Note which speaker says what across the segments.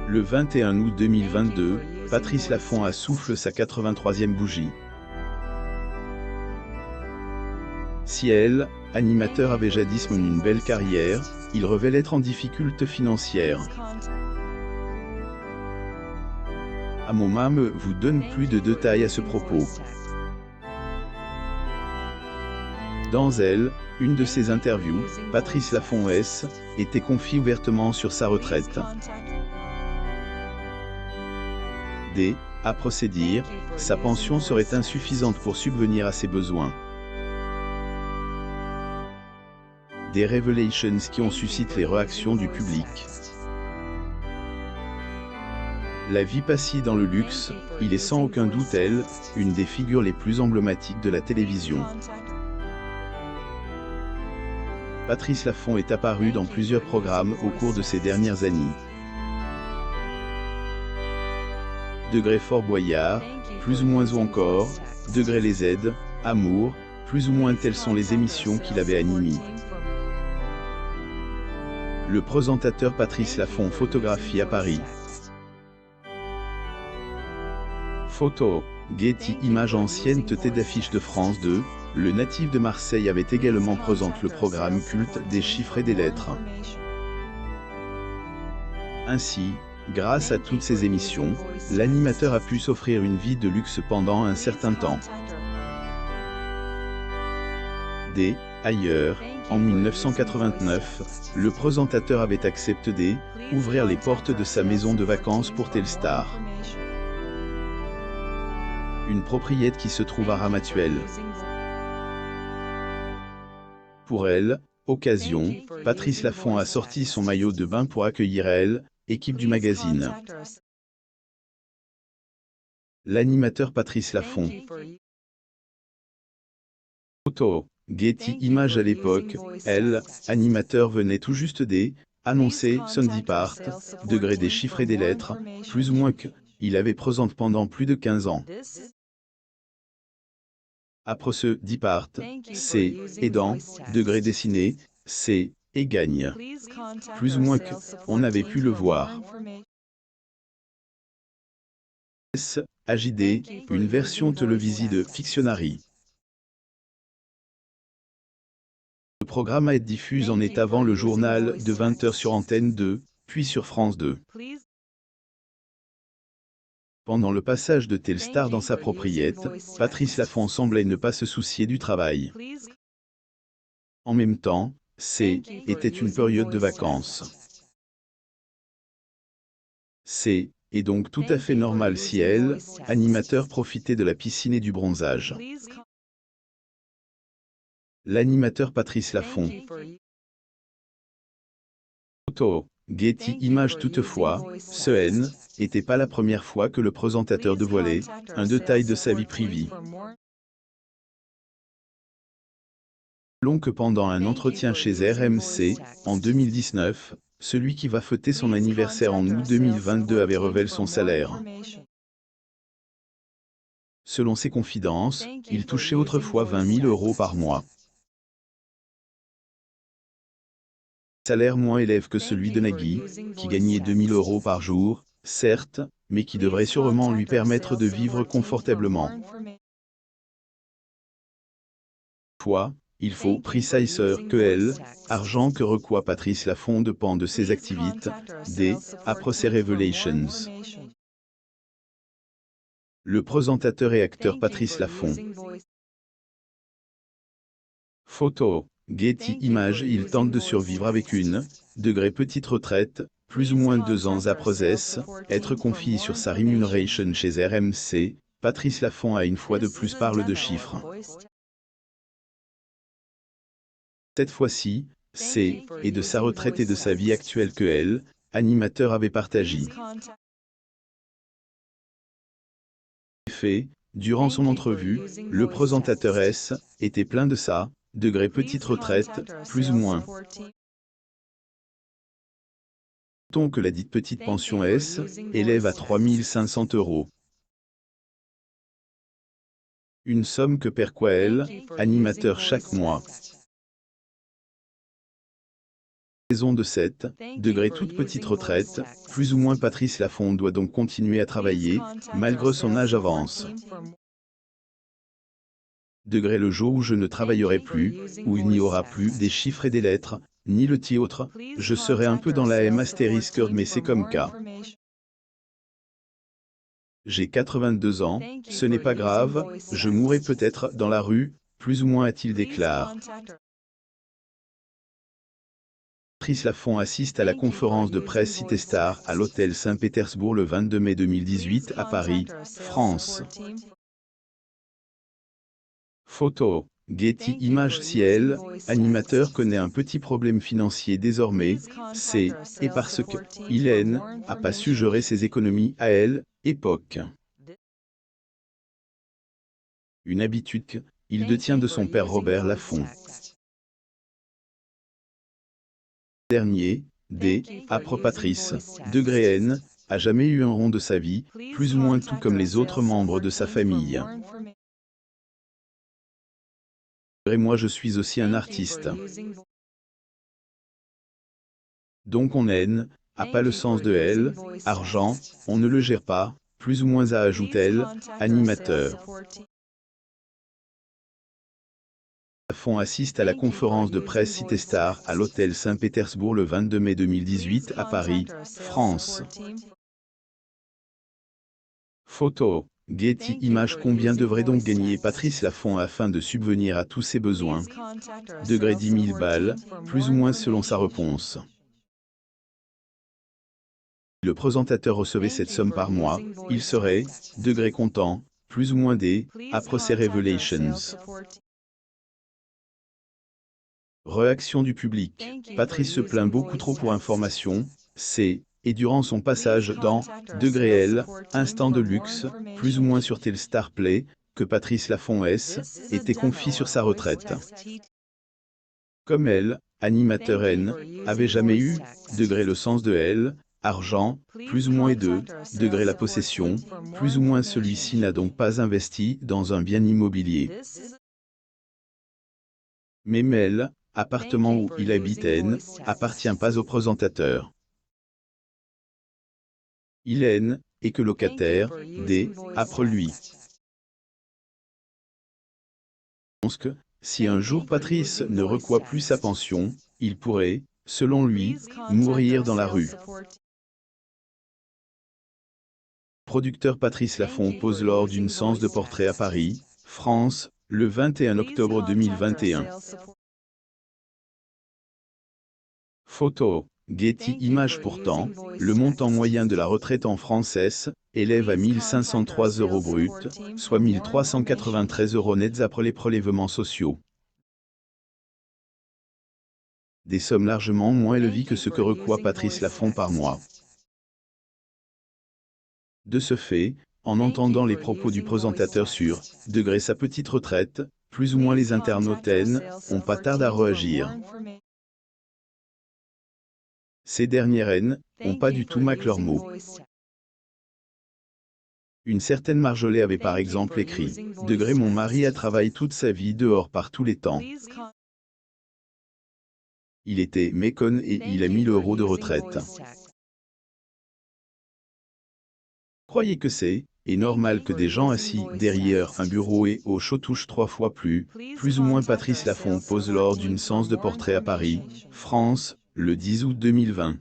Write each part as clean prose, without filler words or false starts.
Speaker 1: Le 21 août 2022, Patrice Laffont souffle sa 83e bougie. Si elle, animateur, avait jadis mené une belle carrière, il révèle être en difficulté financière. Amomam vous donne plus de détails à ce propos. Dans elle, une de ses interviews, Patrice Laffont était confié ouvertement sur sa retraite. À procéder, sa pension serait insuffisante pour subvenir à ses besoins. Des révélations qui ont suscité les réactions du public. La vie passée dans le luxe, il est sans aucun doute une des figures les plus emblématiques de la télévision. Patrice Laffont est apparu dans plusieurs programmes au cours de ces dernières années. Degré Fort Boyard, plus ou moins ou encore, Degré les aides, Amour, plus ou moins telles sont les émissions qu'il avait animées. Le présentateur Patrice Laffont photographie à Paris. Photo, Getty Images. Ancienne tête d'affiche de France 2, le natif de Marseille avait également présenté le programme culte des chiffres et des lettres. Ainsi, grâce à toutes ces émissions, l'animateur a pu s'offrir une vie de luxe pendant un certain temps. Ailleurs, en 1989, le présentateur avait accepté d'ouvrir les portes de sa maison de vacances pour Telstar. Une propriété qui se trouve à Ramatuelle. Pour elle, occasion, Patrice Laffont a sorti son maillot de bain pour accueillir équipe du magazine. L'animateur Patrice Laffont. Photo, Getty Images. À l'époque, animateur, venait tout juste d'annoncer son départ, Degré des chiffres et des lettres, plus ou moins que, il avait présenté pendant plus de 15 ans. Après ce départ, et dans Degré dessiné, et gagne. Plus ou moins que, on avait pu le voir. AJD, une version télévisée de Fictionary. Le programme a été diffusé en avant le journal de 20h sur Antenne 2, puis sur France 2. Pendant le passage de Telstar dans sa propriété, Patrice Laffont semblait ne pas se soucier du travail. En même temps, était une période de vacances. Et donc tout à fait normal si animateur, profitait de la piscine et du bronzage. L'animateur Patrice Laffont. Photo, Getty Images. Toutefois, n'était pas la première fois que le présentateur dévoilait un détail de sa vie privée. Selon que pendant un entretien chez RMC, en 2019, celui qui va fêter son anniversaire en août 2022 avait révélé son salaire. Selon ses confidences, il touchait autrefois 20 000 € par mois. Salaire moins élève que celui de Nagui, qui gagnait 2 000 € par jour, certes, mais qui devrait sûrement lui permettre de vivre confortablement. Il faut préciser que argent que reçoit Patrice Laffont dépend de ses activités, après ses révélations. Le présentateur et acteur Patrice Laffont. Photo, Getty Images. Il tente de survivre avec une Degré petite retraite, plus ou moins 2 ans après être confié sur sa rémunération chez RMC. Patrice Laffont a une fois de plus parlé de chiffres. Cette fois-ci, et de sa retraite et de sa vie actuelle que animateur, avait partagé. En effet, durant son entrevue, le présentateur était plein de ça, Degré petite retraite, plus ou moins. Notons que la dite petite pension élève à 3 500 €. Une somme que perçoit animateur chaque mois. Raison de 7 degrés toute petite retraite, plus ou moins Patrice Laffont doit donc continuer à travailler, malgré son âge avance. Degré le jour où je ne travaillerai plus, où il n'y aura plus des chiffres et des lettres, ni le titre, je serai un peu dans la M astérisque mais c'est comme cas. J'ai 82 ans, ce n'est pas grave, je mourrai peut-être dans la rue, plus ou moins a-t-il déclaré. Patrice Laffont assiste à la conférence de presse Cité Star à l'hôtel Saint-Pétersbourg le 22 mai 2018 à Paris, France. Photo. Getty Images. Si elle, animateur, connaît un petit problème financier désormais, c'est, et parce que, Hélène, a pas su gérer ses économies à elle, époque. Une habitude que, il détient de son père Robert Laffont. Dernier, après Patrice, degré N, a jamais eu un rond de sa vie, plus ou moins tout comme les autres membres de sa famille. Et moi je suis aussi un artiste. Donc on N, a pas le sens de L, argent, on ne le gère pas, plus ou moins ajoute-t-elle, animateur. Laffont assiste à la conférence de presse Cité Star à l'hôtel Saint-Pétersbourg le 22 mai 2018 à Paris, France. Photo. Getty Images. Combien devrait donc gagner Patrice Laffont afin de subvenir à tous ses besoins? Degré 10 000 balles, plus ou moins selon sa réponse. Si le présentateur recevait cette somme par mois, il serait, degré content, plus ou moins après ces révélations. Réaction du public. Patrice se plaint beaucoup trop pour information, et durant son passage dans Degré L, instant de luxe, plus ou moins sur Telstar Play, que Patrice Laffont était confié sur sa retraite. Comme elle, animateur N, avait jamais eu, degré le sens de L, argent, plus ou moins et degré la possession, plus ou moins celui-ci n'a donc pas investi dans un bien immobilier. Mais Mel, appartement où il habite N, appartient pas au présentateur. Il N, et que locataire, après lui. Pense que, si un jour Patrice ne reçoit plus sa pension, il pourrait, selon lui, mourir dans la rue. Producteur Patrice Laffont pose lors d'une séance de portrait à Paris, France, le 21 octobre 2021. Photo. Getty Images. Pourtant, le montant moyen de la retraite en France élève à 1 503 € bruts, soit 1 393 € nets après les prélèvements sociaux. Des sommes largement moins élevées que ce que reçoit Patrice Laffont par mois. De ce fait, en entendant les propos du présentateur sur degré sa petite retraite, plus ou moins les internautes ont pas tardé à réagir. Ces dernières n'ont pas du tout marqué leurs mots. Une certaine Marjolais avait par exemple écrit « Degré mon mari a travaillé toute sa vie dehors par tous les temps. Il était méconne et il a 1 000 € de retraite. » Croyez que c'est normal que des gens assis derrière un bureau et au chaud touchent 3 fois plus ou moins Patrice Laffont pose lors d'une séance de portrait à Paris, France, le 10 août 2020.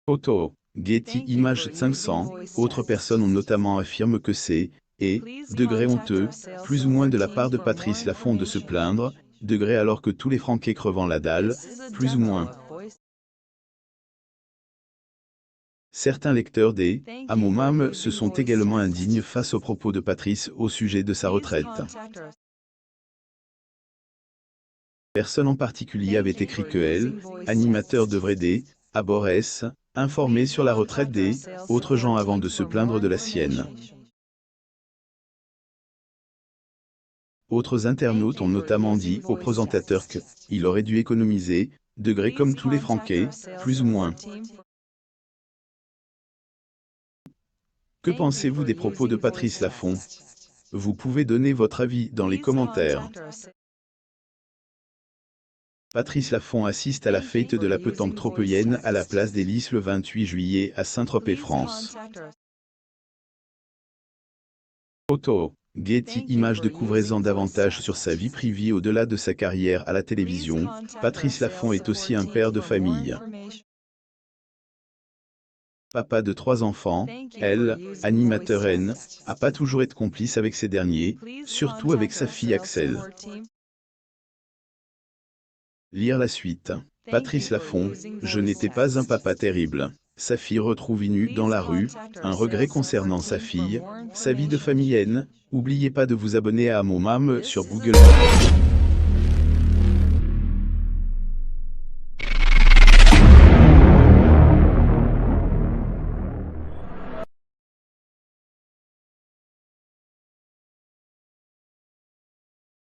Speaker 1: Photo. Getty Images. 500 autres personnes ont notamment affirmé que c'est degré honteux, plus ou moins de la part de Patrice Laffont de se plaindre, degré alors que tous les Français crevant la dalle, plus ou moins. Certains lecteurs des Amomam se sont également indignes face aux propos de Patrice au sujet de sa retraite. Personne en particulier avait écrit que elle, animateur devrait informer sur la retraite des autres gens avant de se plaindre de la sienne. Autres internautes ont notamment dit au présentateur qu'il aurait dû économiser, degré comme tous les Français, plus ou moins. Que pensez-vous des propos de Patrice Laffont? Vous pouvez donner votre avis dans les commentaires. Patrice Laffont assiste à la fête de la pétanque tropéenne à la place des Lys le 28 juillet à Saint-Tropez, France. Photo. Getty Images. Découvrez-en davantage sur sa vie privée au-delà de sa carrière à la télévision. Patrice Laffont est aussi un père de famille. Papa de 3 enfants, elle, animateur N, a pas toujours été complice avec ces derniers, surtout avec sa fille Axel. Lire la suite. Patrice Laffont, je n'étais pas un papa terrible. Sa fille retrouve nue dans la rue, un regret concernant sa fille, sa vie de famille N. N'oubliez pas de vous abonner à mon MAM sur Google.